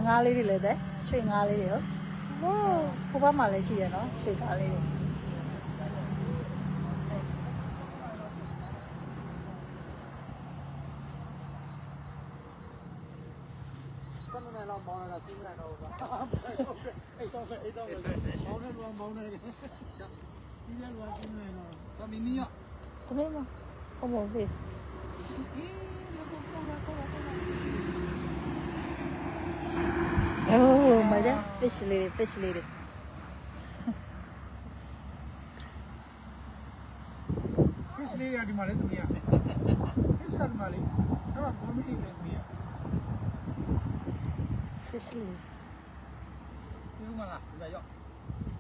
ငါးလေးတွေလည်းတဲ့ရွှေငါးလေးတွေဟုတ်ဟိုဘက်မှာလည်းရှိရနော်ရွှေငါးလေးတွေ မောင်းနေတာစီးမလိုက်တော့ဘူးကွာအိတ်တော့မောင်းနေလို့မောင်းနေတယ်စီးရလွားစီးနေတော့တမီမီရ သမီးမဟုတ်မဟုတ်ပြီအိုးမကြ fish လေးတွေ fish လေးတွေ fish လေးရဒီမှာလေသမီးရ fish ကဒီမှာလေအဲ့မှာဘောမီလေးသမီးရ fish လေး ဒီမှာလားဒီရောက်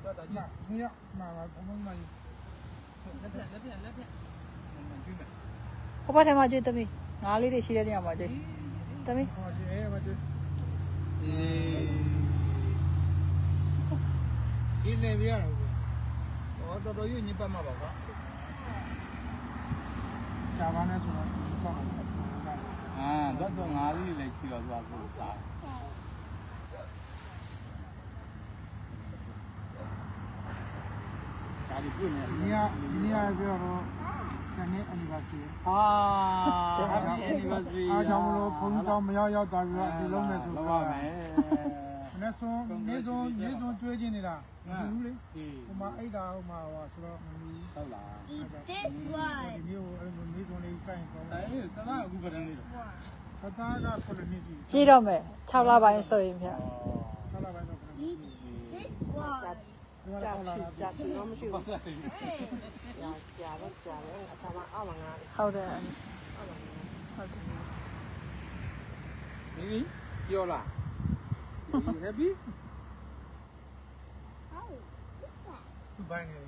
တော့တာကြီးဒီရောက်မှာပါဘုံဘုံမကြီးလက်ပြန်ကြည့်မယ် ဟိုဘက်ထဲမှာကြည့်သမီးငါးလေးတွေရှိတဲ့နေရာမှာကြည့်သမီး ဟောဒီအဲ့မှာကြည့်ဒီနေပြရတော့ဆိုတော်တော်ရွညစ်ပတ်မှာပါကွာရှားပါနဲ့ဆိုတော့ပေါ့တော့ငါးလေးလည်းရှိတော့သွားဖို့စားဒါဒီပြည့်နေ ဒီကပြောတော့စနေ anniversary ဟာ anniversary အားကြောင့်မလို့ဘုန်းကြီးတော်မရောက်သွားပြီးတော့ဒီလုံးနဲ့ဆို တော့ တော့ မယ် နေဆုံးကျွေးခြင်းနေတာဘူးလေဟိုမှာအိတ်တာဟိုမှာဟောဆိုတော့မမီ ဟုတ်လား This one. ဒီမျိုးအဲ့လိုနေဆုံးလေးကိုင်ကောင်းတယ် အဲ့တလားအခုပဒန်းလေးတော့ သတားက9နှစ်ရှိ ပြေးတော့မယ်6လပိုင်းဆိုရင်ဗျာ 6လပိုင်းတော့9နှစ် This one. ဒီမှာခေါ်လာတာ ကြာချင်တော့မရှိဘူးကြာတော့ကြာတယ်အထာမအောက်မှာငါ ဟုတ်တယ်ဟုတ်တယ် ဒီပြောလား happy သူပိုင်းနေ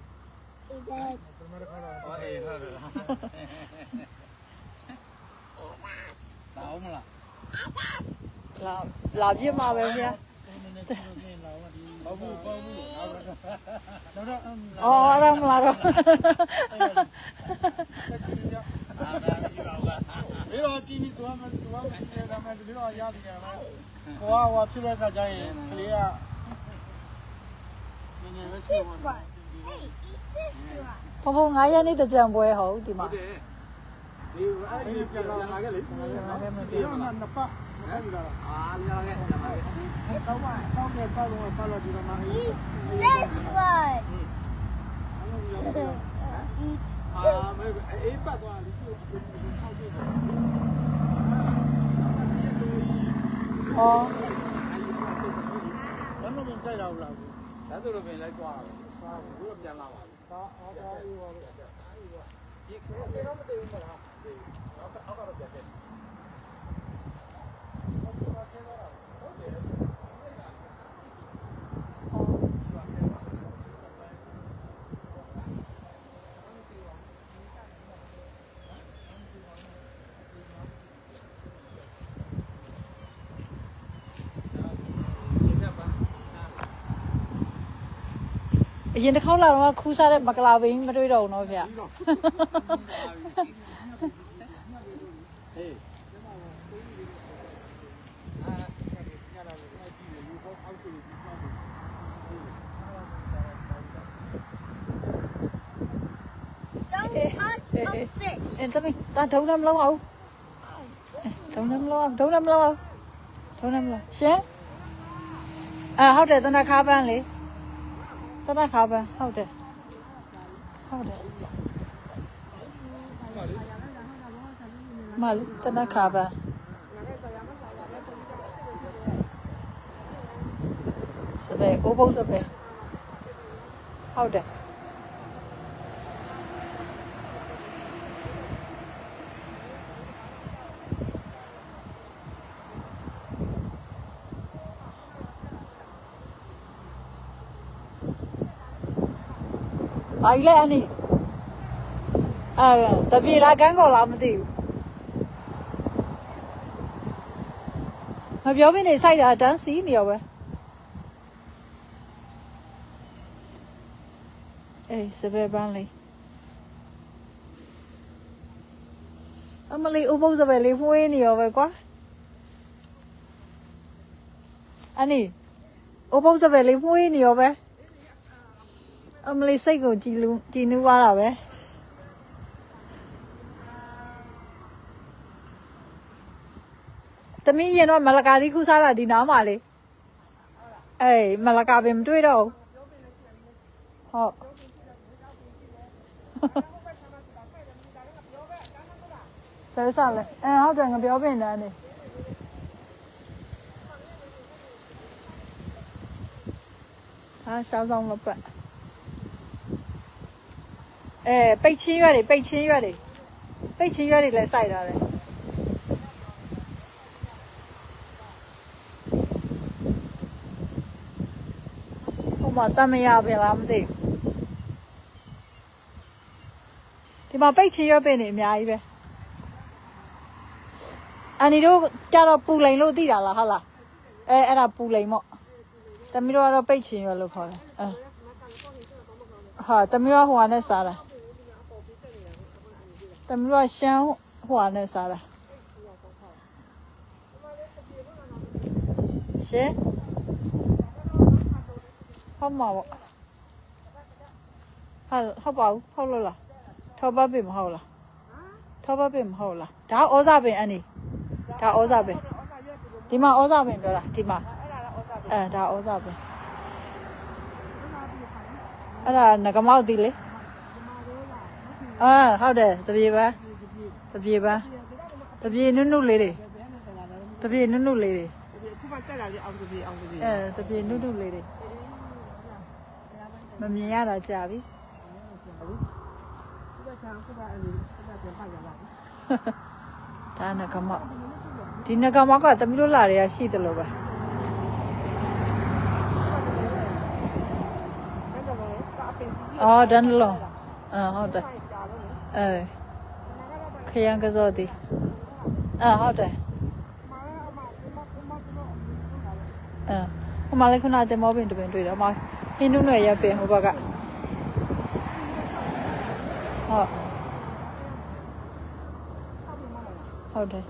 Is that ဒီမှာခေါ်လာ ဟောအေးဟုတ်တယ်လားမလား လာပြစ်မှာပဲဗျာ နေနေကိုစင်းလာတော့ဒီ ပေါ့ဘူးတော့ တော့ အော်ရမလားတော့ အာဒါကြည့်ပါဦးက ဒီတော့ကြည့်ပြီးသွားမယ်ဒါမှဒီတော့ရတယ်ကွာဟိုဖြစ်တဲ့အခါကျရင်ကလေးကနည်းနည်းပဲရှိမှာ hey, eat this one. ဖဖ9ရက်နေ့တကြံပွဲဟုတ်ဒီမှာ ဒီအဲ့ဒီပြန်လာခဲ့လေ ဒီတော့နှစ်ပတ်ဟုတ်ပြီလား အာလာခဲ့လာခဲ့ ဆောင်းနေပတ်တော့ပတ်လို့ဒီတော့မှ Eat this one. Eat. အာမေအေးပတ်သွားပြီကိုထောက်ကြည့်တယ် အော် ဘာလို့မဆိုင်တော့ဘူးလား ဒါဆိုတော့ပင်လိုက်သွားတယ်ဘူးတော့ပြန်လာပါဘူး ဒါအော်ဒါအေးပါ ဒီခဲတော့မတည်ဘူးမလားအောက်ကတော့ပြန်တယ် အရင်တစ်ခေါက်လာတော့ခူးစားတဲ့မကလာဘင်းမတွေ့တော့ဘူးနော်ဗျာ ဟေး Don't touch a fish. အဲ့တမီးတာဒုံးမလုံးအောင်ဒုံးမလုံးအောင်ရှင်ဟုတ်တယ်တနခါပန်းလေတနခါပန်းဟုတ်တယ်မလေးတနခါပန်းစပယ်အိုးဘုတ်စပယ်ဟုတ်တယ်ဘာလဲအနီတပြေလားကန်းကော်လားမသိဘူးမပြောမနေစိုက်တာတန်းစီနေရောပဲအေးစပယ်ပန်းလေးအမလေးဥပုပ်စပယ်လေးမွေးနေရောပဲကွာ anh đi ô bông cho về lấy muối nhiều bé ông lấy xây của chị nữ qua là bé tao nghĩ nó mà là cái đi khu xa là đi nó mà đi ê mà là cái về mình chơi đâu họ tại sao lại họ chẳng có béo bên này này sao xong lắm bạn ê bay chín月里来晒它嘞ဟိုမှာတမရပြန်လားမသိဘူးဒီမှာပိတ်ချင်းရွက်ပင်နေအများကြီးပဲအန်ဒီတို့ကြတော့ပူလိန်လို့သိတာလားဟုတ်လားအဲ့ဒါပူလိန်မော့တမီးတို့ကတော့ပိတ်ချင်းရွက်လို့ခေါ်တယ်ဟာတမီးကဟိုဟာနဲ့စားတာတမီးတို့ကရှမ်းဟိုဟာနဲ့စားတာရှင်းဟုတ်မှာပေါ့ဟုတ်ပါဘူးဟုတ်လို့လားထောပတ်ပင်မဟုတ်လားထောပတ်ပင်မဟုတ်လားဒါဩဇာပင်အန်ဒီဒါဩဇာပင်ဒီမှာဩဇာပင်ပြောတာဒီမှာဒါဩဇာပင်အဲ့ဒါငကမောက်တီလေဟုတ်တယ်တပြေပါတပြေနုနုလေးတွေတပြေနုနုလေးတွေခုမှတက်လာလေအောင်တပြေတပြေနုနုလေးတွေမမြင်ရတာကြာပြီဒါငကမောက်ဒီငကမောက်ကတမီးတို့လာတွေကရှိတယ်လို့ပဲအော်ဒန်လုံးဟုတ်တယ်ခရမ်းကစောတီဟုတ်တယ်ဟိုမှာလည်းခုနတင်မောပင်တပင်တွေ့တယ်ဟိုမှာဟင်းနုနယ်ရပင်ဟိုဘက်ကဟုတ်တယ်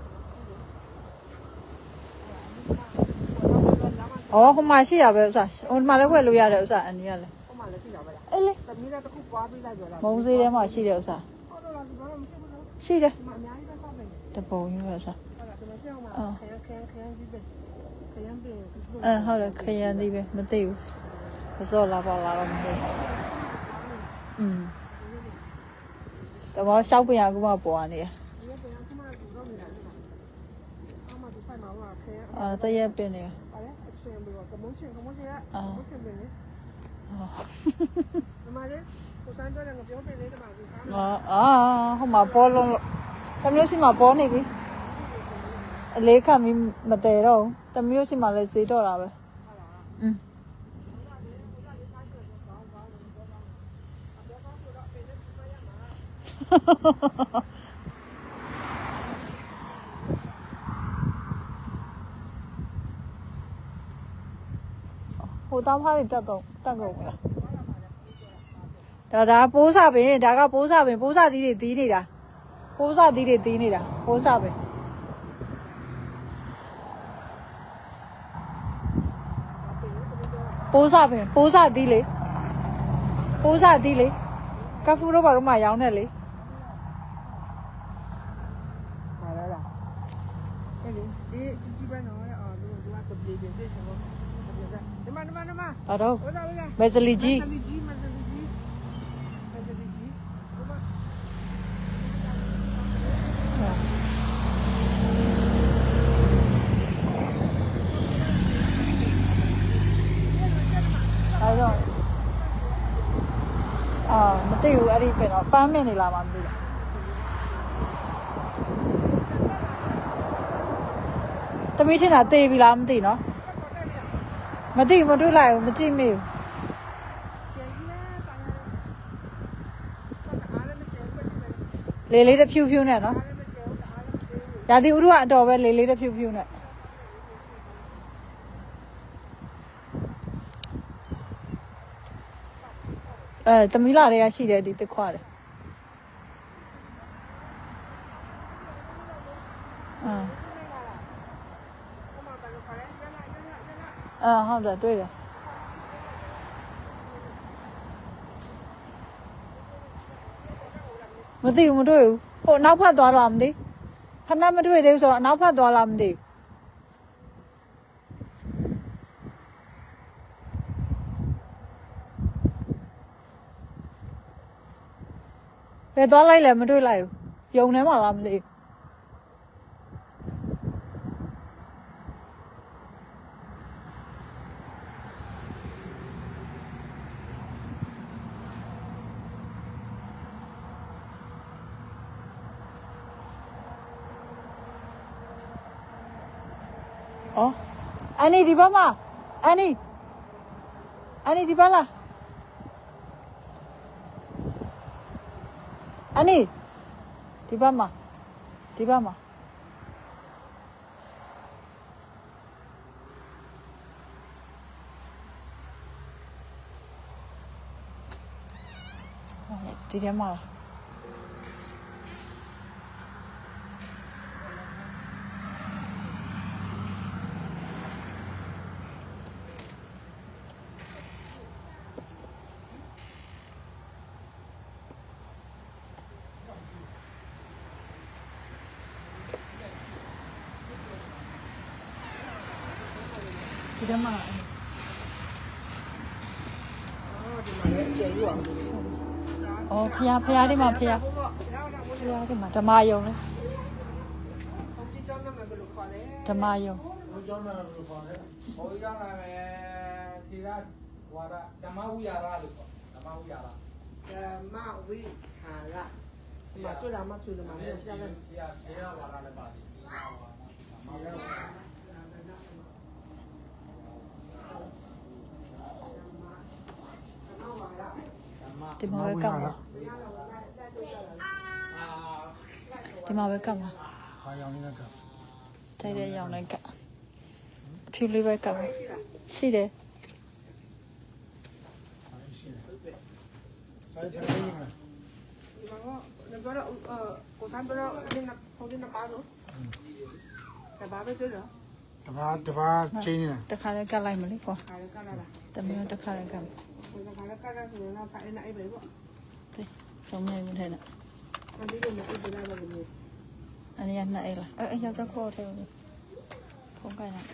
အော်ဟိုမှာရှိရပဲဥစားဟိုမှာလည်းခွဲလို့ရတယ်ဥစားအန်ဒီကလည်းဟိုမှာလည်းရှိတာပဲလားအေးလေသမီးလည်းတစ်ခုပွားပြီးလိုက်ကြလားမုံစေးထဲမှာရှိတယ်ဥစားဟုတ်တော့လားဒီဘာမှမရှိဘူးနော်ရှိတယ်အများကြီးပဲစောက်နေတပုံကြီးပဲဥစားဟုတ်လားဒီမှာကြောက်မှာခရမ်းကြီးပဲခရမ်းပင်ဟုတ်တယ်ခရမ်းသေးပဲမသိဘူးကစောလာပါလာတော့မသိတော့ရှောက်ပင်ကမှပေါ်နေတယ်တရက်ပင်နေကမုန်းချင်းကမုန်းချင်းပင်လေဒီမှာလေကိုစမ်းတော့လည်းငပြောပင်လေးဒီမှာကိုစားဟိုမှာပေါ်လုံးတမျိုးစီမှာပေါ်နေပြီအလေးခံပြီးမတည်တော့တမျိုးစီမှာလည်းဈေးတော့တာပဲဟိုတောင်းဖားတွေတက်ကုန်မလားဒါပိုးစပင်ဒါကပိုးစပင်ပိုးစသီးတွေသီးနေတာပိုးစသီးတွေသီးနေတာပိုးစပင်ပိုးစပင်ပိုးစသီးလေကဖူးတော့ဘာလို့မရောင်းနဲ့လေဟာလားအဲ့ဒီကြီးပဲနော်သူကတပြေပြည့်ရှင်လို့ဒီမှာအဲ့တော့မက်ဇလီကြီးမသိဘူးအဲ့ဒီပဲတော့ပန်းမင်းနေလာမှမသိဘူးတမီးထင်တာသေပြီလားမသိနော်မသိမတွေ့လိုက်ဘူးမကြည့်မိဘူးလေလေးတစ်ဖြူဖြူနဲ့နော်ရာသီဥတုကအတော်ပဲလေလေးတစ်ဖြူဖြူနဲ့သမီးလာတွေကရှိတယ်ဒီတစ်ခွာတယ် ဟုတ်တယ်တွေ့တယ်မသိဘူးမတွေ့ဘူးဟိုနောက်ဖက်သွားလားမသိခဏမတွေ့သေးဘူးဆိုတော့နောက်ဖက်သွားလားမသိဘူးဘယ်သွားလိုက်လဲမတွေ့လိုက်ဘူးယုံထဲမှာလားမသိဘူး哦，安妮，你爸妈，安妮，安妮，你爸啦，安妮，你爸妈，你爸妈，哦，几点嘛了？几点嘛了？ 哦，ဖះဒီမှာဖះဒီမှာဓမ္မယုံလေဓမ္မယုံ ဘုရားနာမည်လို့ခေါ်တယ် ဘုရားနာမည်သီရဝါဒဓမ္မဝိဟာရလို့ခေါ်ဓမ္မဝိဟာရ မဝိဟာရဒီမှာတွေ့တာမှတွေ့တယ်မှာလည်းဆရာလည်း ဆရာဝါဒလည်းပါတယ်ဓမ္မဝါဒဓမ္မဝိဟာရ ဒီမှာပဲကပ်မှာဒီမှာပဲကပ်မှာ ဟာရောင်လေးက တိုက်တဲ့ရောင်လိုက်ကပ်အဖြူလေးပဲကပ်မှာရှိတယ် ဆိုင်ဖယ်လေးမှာ ဒီမှာကတော့ကိုစားတော့ဒီနေ့ဟိုဒီနေ့ပါတော့ဒါဘာပဲတွေ့တော့ တပါးချင်းနေတာ တခါလဲကပ်လိုက်မလို့ကွာ ခါရကလာတာ တမီးတခါလဲကပ် ဟိုခါရကလာဆိုတော့ဆိုင်နေအိပ်ပဲပေါ့ ဆုံးနေမထဲနဲ့ မဒီလိုမျိုးပြလာတော့ဘူး အနည်းနဲ့အဲ့လားအဲ့ယောက်ျားခေါ်တယ်ဖုန်းကိုင်းလိုက်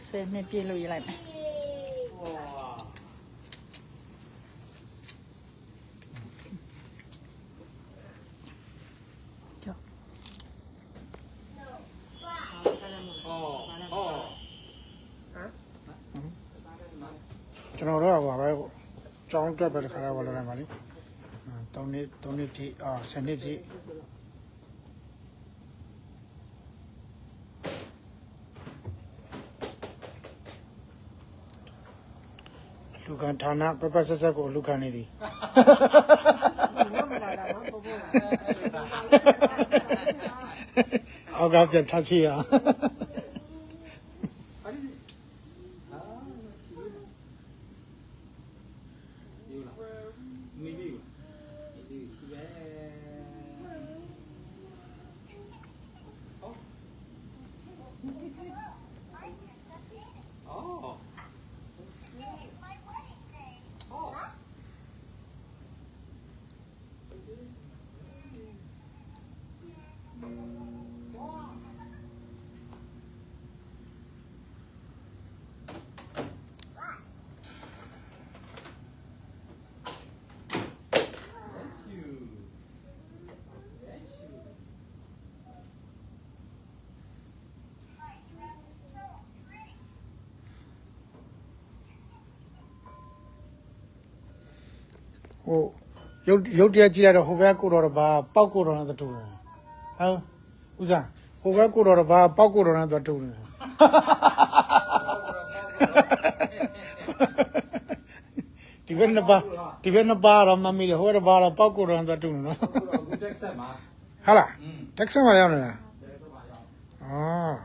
ဆယ်နှစ်ပြည့်လို့ရလိုက်မယ် ကျွန်တော်တို့ကဘာပဲကျောင်းတက်ပဲတခါတော့လာလိုက်ပါလိ3နှစ်ပြည့်10နှစ်ပြည့်လူကန်ဌာနပပဆက်ဆက်ကိုလူကန်နေသည် မလာတာနော်ပို့ပို့ အောက်ကပြန်ထချီရ မိမိဒီရှိပဲအော် ဟိုရုပ်တရားကြည့်လိုက်တော့ဟိုဘက်ကိုတော့ဘာပောက်ကိုတော့နဲ့တူတယ်ဟုတ်ဦးစားဟိုဘက်ကိုတော့ဘာပောက်ကိုတော့နဲ့တူတယ်ဒီဘက်နှစ်ပါတော့မမီးလေဟိုဘက်ဘာတော့ပောက်ကိုတော့နဲ့တူတယ်နော် အခုတက်ဆက်မှာ ဟာလားတက်ဆန်မရောက်နေတာ တဲတော့ပါရောက် အော်